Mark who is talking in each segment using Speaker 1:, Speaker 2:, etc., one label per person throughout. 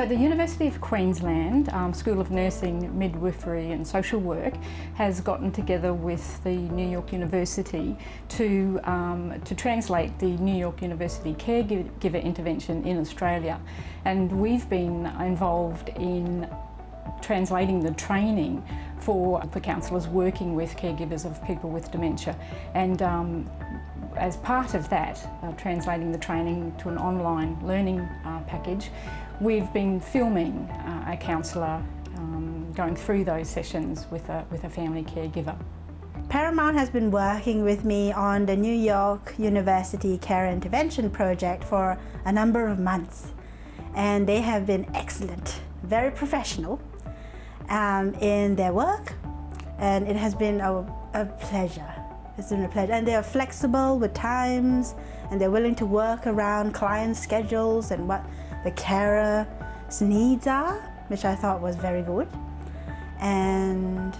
Speaker 1: So the University of Queensland School of Nursing, Midwifery and Social Work has gotten together with the New York University to translate the New York University caregiver intervention in Australia. And we've been involved in translating the training for counsellors working with caregivers of people with dementia. And as part of that, translating the training to an online learning package, we've been filming a counsellor going through those sessions with a family caregiver.
Speaker 2: Paramount has been working with me on the New York University Care Intervention project for a number of months, and they have been excellent, very professional in their work, and it has been a pleasure. It's been a pleasure, and they are flexible with times, and they're willing to work around client schedules and what the carer's needs are, which I thought was very good, and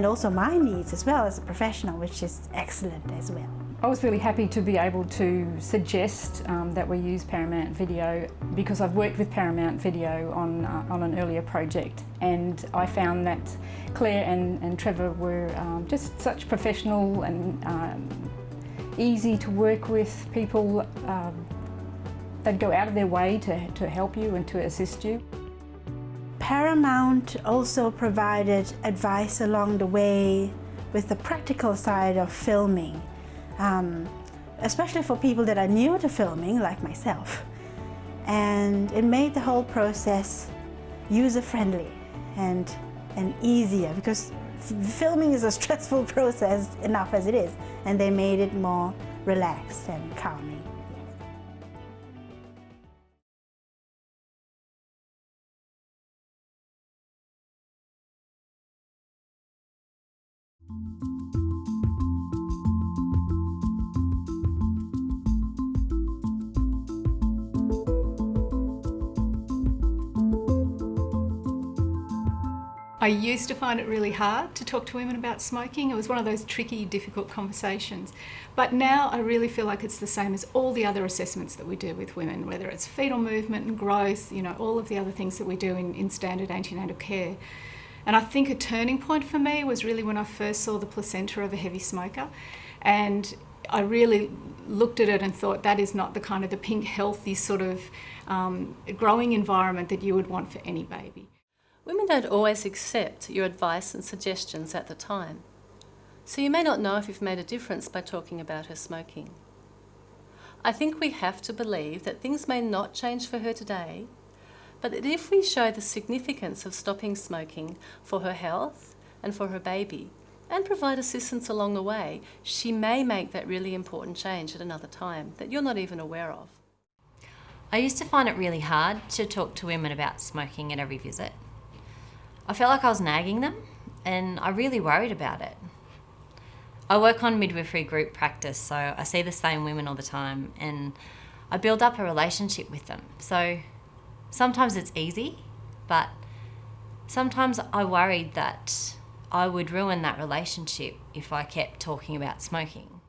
Speaker 2: also my needs as well as a professional, which is excellent as well.
Speaker 1: I was really happy to be able to suggest that we use Paramount Video, because I've worked with Paramount Video on an earlier project, and I found that Claire and Trevor were just such professional and easy to work with people. They'd go out of their way to help you and to assist you.
Speaker 2: Paramount also provided advice along the way with the practical side of filming, especially for people that are new to filming, like myself. And it made the whole process user-friendly and easier, because filming is a stressful process enough as it is, and they made it more relaxed and calming.
Speaker 3: I used to find it really hard to talk to women about smoking. It was one of those tricky, difficult conversations. But now I really feel like it's the same as all the other assessments that we do with women, whether it's fetal movement and growth, all of the other things that we do in standard antenatal care. And I think a turning point for me was really when I first saw the placenta of a heavy smoker. And I really looked at it and thought, that is not the kind of the pink, healthy sort of growing environment that you would want for any baby.
Speaker 4: Women don't always accept your advice and suggestions at the time, so you may not know if you've made a difference by talking about her smoking. I think we have to believe that things may not change for her today, but that if we show the significance of stopping smoking for her health and for her baby, and provide assistance along the way, she may make that really important change at another time that you're not even aware of.
Speaker 5: I used to find it really hard to talk to women about smoking at every visit. I felt like I was nagging them, and I really worried about it. I work on midwifery group practice, so I see the same women all the time, and I build up a relationship with them. So sometimes it's easy, but sometimes I worried that I would ruin that relationship if I kept talking about smoking.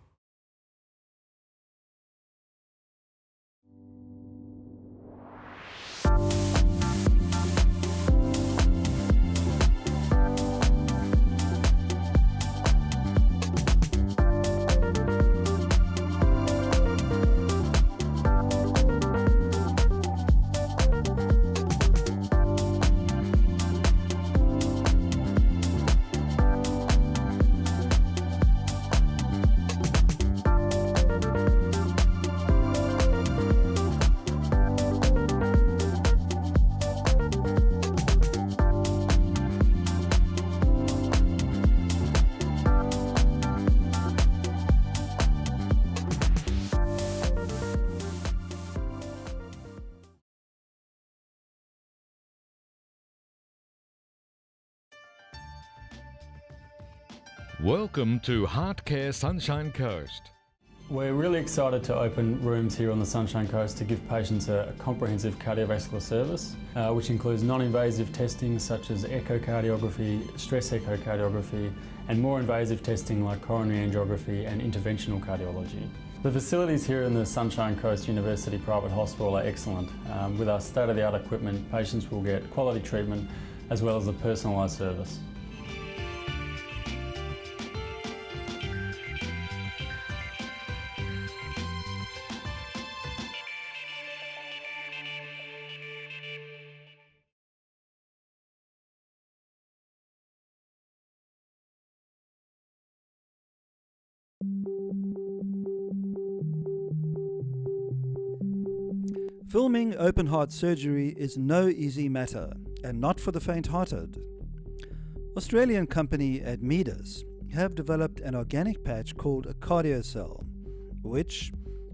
Speaker 6: Welcome to HeartCare Sunshine Coast.
Speaker 7: We're really excited to open rooms here on the Sunshine Coast to give patients a comprehensive cardiovascular service, which includes non-invasive testing such as echocardiography, stress echocardiography, and more invasive testing like coronary angiography and interventional cardiology. The facilities here in the Sunshine Coast University Private Hospital are excellent. With our state-of-the-art equipment, patients will get quality treatment as well as a personalised service.
Speaker 8: Filming open heart surgery is no easy matter, and not for the faint-hearted. Australian company Admetus have developed an organic patch called a cardiocell, which,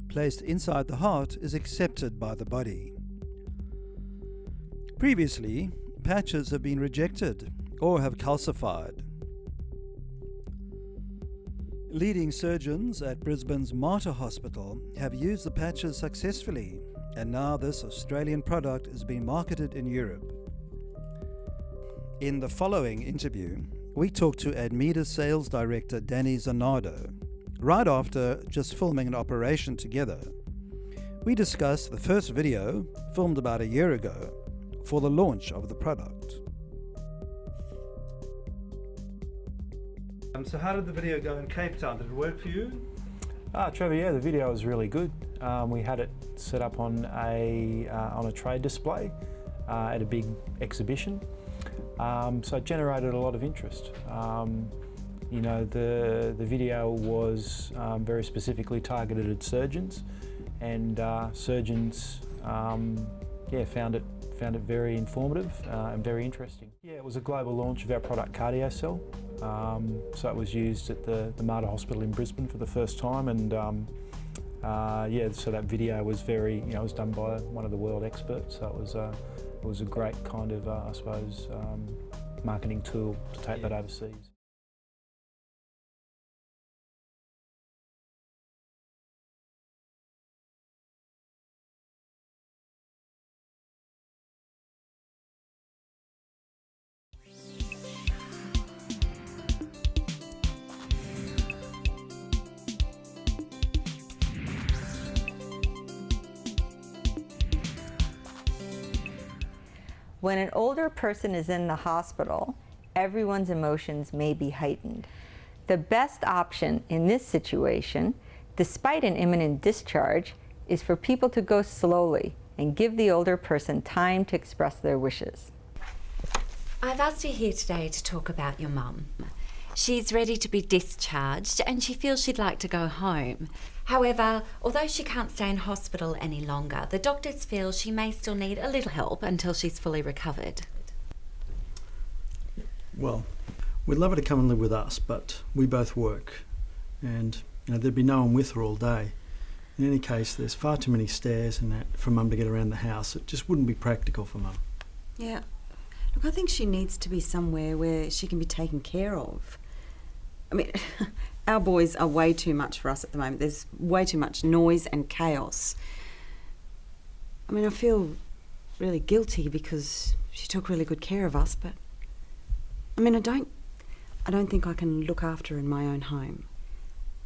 Speaker 8: placed inside the heart, is accepted by the body. Previously, patches have been rejected or have calcified. Leading surgeons at Brisbane's Mater Hospital have used the patches successfully, and now this Australian product is being marketed in Europe. In the following interview, we talked to Admetus sales director Danny Zanardo, right after just filming an operation together. We discussed the first video, filmed about a year ago, for the launch of the product. So how did the video go in Cape Town? Did it work for you?
Speaker 9: Trevor, yeah, the video was really good. We had it set up on a trade display at a big exhibition, so it generated a lot of interest. You know, the video was very specifically targeted at surgeons, and surgeons, found it very informative and very interesting. Yeah, it was a global launch of our product CardioCell. So it was used at the Mater Hospital in Brisbane for the first time, and so that video was very, it was done by one of the world experts. So it was a great kind of, marketing tool to take that overseas.
Speaker 10: When an older person is in the hospital, everyone's emotions may be heightened. The best option in this situation, despite an imminent discharge, is for people to go slowly and give the older person time to express their wishes.
Speaker 11: I've asked you here today to talk about your mum. She's ready to be discharged and she feels she'd like to go home. However, although she can't stay in hospital any longer, the doctors feel she may still need a little help until she's fully recovered.
Speaker 12: Well, we'd love her to come and live with us, but we both work and there'd be no one with her all day. In any case, there's far too many stairs and that for Mum to get around the house. It just wouldn't be practical for Mum.
Speaker 13: Yeah. Look, I think she needs to be somewhere where she can be taken care of. I mean, our boys are way too much for us at the moment. There's way too much noise and chaos. I mean, I feel really guilty because she took really good care of us, but I mean, I don't think I can look after her in my own home.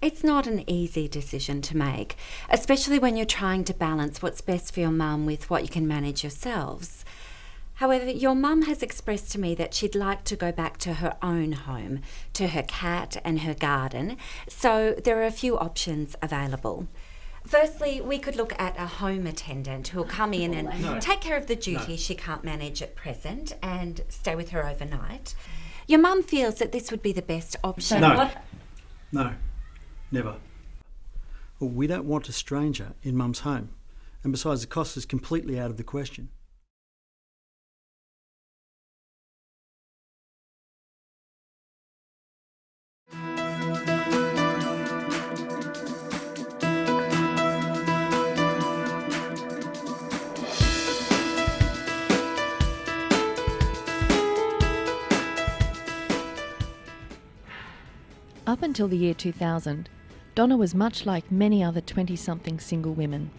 Speaker 11: It's not an easy decision to make, especially when you're trying to balance what's best for your mum with what you can manage yourselves. However, your mum has expressed to me that she'd like to go back to her own home, to her cat and her garden, so there are a few options available. Firstly, we could look at a home attendant who'll come in and take care of the duties she can't manage at present and stay with her overnight. Your mum feels that this would be the best option.
Speaker 12: No, never. Well, we don't want a stranger in Mum's home, and besides, the cost is completely out of the question.
Speaker 14: Up until the year 2000, Donna was much like many other 20-something single women.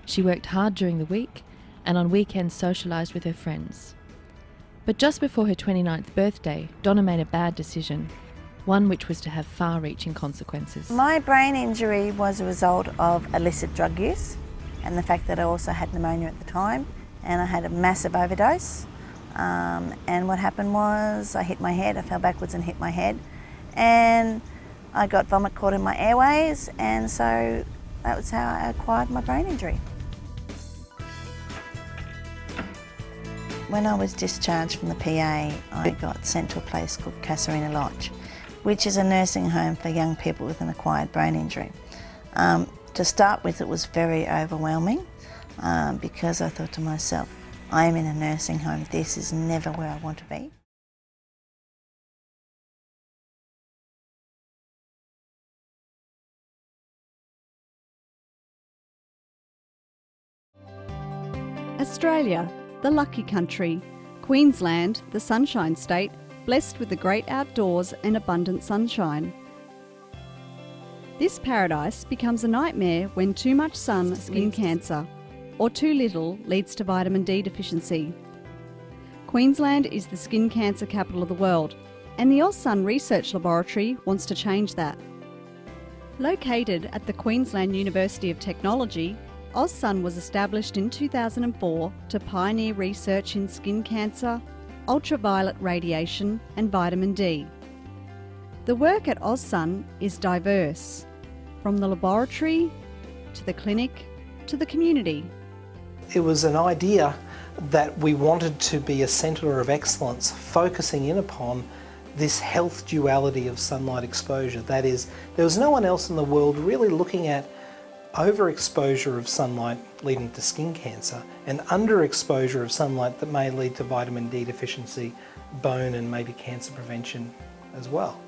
Speaker 14: She worked hard during the week and on weekends socialised with her friends. But just before her 29th birthday, Donna made a bad decision. one which was to have far-reaching consequences.
Speaker 15: My brain injury was a result of illicit drug use and the fact that I also had pneumonia at the time, and I had a massive overdose. And what happened was I hit my head, I fell backwards and hit my head, and I got vomit caught in my airways, and so that was how I acquired my brain injury. When I was discharged from the PA, I got sent to a place called Casuarina Lodge, which is a nursing home for young people with an acquired brain injury. To start with, it was very overwhelming because I thought to myself, I am in a nursing home, this is never where I want to be.
Speaker 16: Australia, the lucky country. Queensland, the sunshine state, blessed with the great outdoors and abundant sunshine. This paradise becomes a nightmare when too much sun, skin cancer, or too little leads to vitamin D deficiency. Queensland is the skin cancer capital of the world, and the AusSun Research Laboratory wants to change that. Located at the Queensland University of Technology, AusSun was established in 2004 to pioneer research in skin cancer, ultraviolet radiation and vitamin D. The work at AusSun is diverse, from the laboratory to the clinic to the community.
Speaker 17: It was an idea that we wanted to be a centre of excellence, focusing in upon this health duality of sunlight exposure. That is, there was no one else in the world really looking at overexposure of sunlight leading to skin cancer and underexposure of sunlight that may lead to vitamin D deficiency, bone and maybe cancer prevention as well.